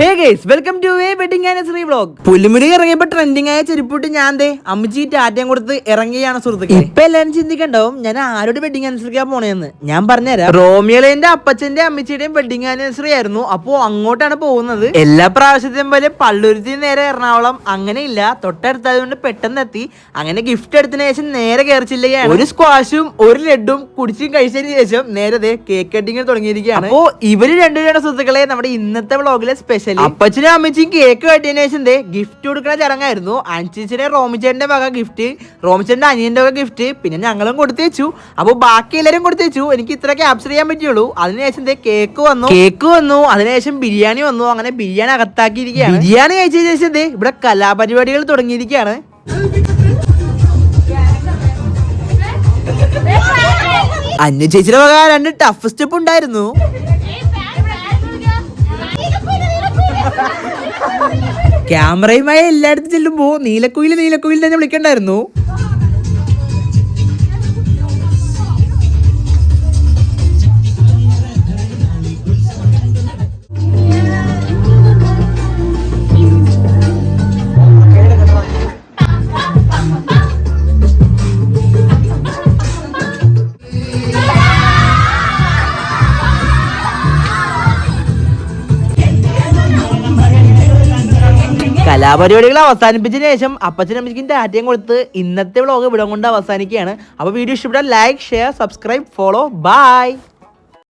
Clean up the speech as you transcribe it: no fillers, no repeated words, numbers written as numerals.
Hey guys welcome to a wedding anniversary vlog. Pulimurugan ഇറങ്ങിയപ്പോൾ trending ആയ ചെരുപ്പിട്ട് ഞാൻ അമ്മച്ചി ടാറ്റയും കൊടുത്ത് ഇറങ്ങിയാണ് സുഹൃത്തുക്കളെ. ഇപ്പൊ എല്ലാവരും ചിന്തിക്കണ്ടാവും ഞാൻ ആരോട് വെഡിങ് ആനിവേഴ്സറിക്കാൻ പോണേന്ന്. ഞാൻ പറഞ്ഞുതരാം. റോമിയോലേന്റെ അപ്പച്ചന്റെ അമ്മച്ചിയുടെയും വെഡിങ് ആനിവേഴ്സറി ആയിരുന്നു. അപ്പോ അങ്ങോട്ടാണ് പോകുന്നത്. എല്ലാ പ്രാവശ്യത്തെയും പോലെ പള്ളുരുത്തി നേരെ എറണാകുളം അങ്ങനെയില്ല, തൊട്ടടുത്തായതുകൊണ്ട് പെട്ടെന്ന് എത്തി. അങ്ങനെ ഗിഫ്റ്റ് എടുത്തതിന് ശേഷം നേരെ കയറിച്ചില്ലാണ്. ഒരു സ്ക്വാഷും ഒരു ലഡും കുടിച്ചും കഴിച്ചതിന് ശേഷം നേരെ കേക്ക് കട്ടിങ് തുടങ്ങിയിരിക്കുകയാണ്. അപ്പോ ഇവര് രണ്ടുപേരുടെ സുഹൃത്തുക്കളെ നമ്മുടെ ഇന്നത്തെ വ്ലോഗിലെ സ്പെഷ്യൽ അപ്പച്ചനും അമ്മച്ചിയും കേക്ക് കട്ടിയതിനു ശേഷം ഗിഫ്റ്റ് കൊടുക്കുന്ന ചടങ്ങായിരുന്നു. അഞ്ചിച്ചിനെ റോമിച്ചേന്റെ വക ഗിഫ്റ്റ്, റോമിച്ചേന്റെ അനിയന്റെ വക ഗിഫ്റ്റ്, പിന്നെ ഞങ്ങളും കൊടുത്തേച്ചു. അപ്പൊ ബാക്കി എല്ലാരും കൊടുത്തേച്ചു. എനിക്ക് ഇത്ര ക്യാപ്ചർ ചെയ്യാൻ പറ്റുള്ളൂ. അതിനുശേഷം കേക്ക് വന്നു, അതിനുശേഷം ബിരിയാണി വന്നു. അങ്ങനെ ബിരിയാണി അകത്താക്കിയിരിക്കുകയാണ്. ബിരിയാണി കഴിച്ചതിന് ശേഷം ഇവിടെ കലാപരിപാടികൾ തുടങ്ങിയിരിക്കുകയാണ്. അന്യ ചേച്ചിയുടെ വക 2 ടഫ് സ്റ്റെപ്പ് ഉണ്ടായിരുന്നു. ക്യാമറയുമായി എല്ലായിടത്തും ചെല്ലുമ്പോ നീലക്കുയിൽ തന്നെ വിളിക്കണ്ടായിരുന്നു. കലാപരിപാടികൾ അവസാനിപ്പിച്ചതിന് ശേഷം അപ്പച്ചനും അമ്മയ്ക്കും ടാറ്റയും കൊടുത്ത് ഇന്നത്തെ വ്ലോഗ് ഇവിടെ കൊണ്ട് അവസാനിക്കുകയാണ്. അപ്പോൾ വീഡിയോ ഇഷ്ടപ്പെട്ടാൽ like, share, subscribe, follow. By.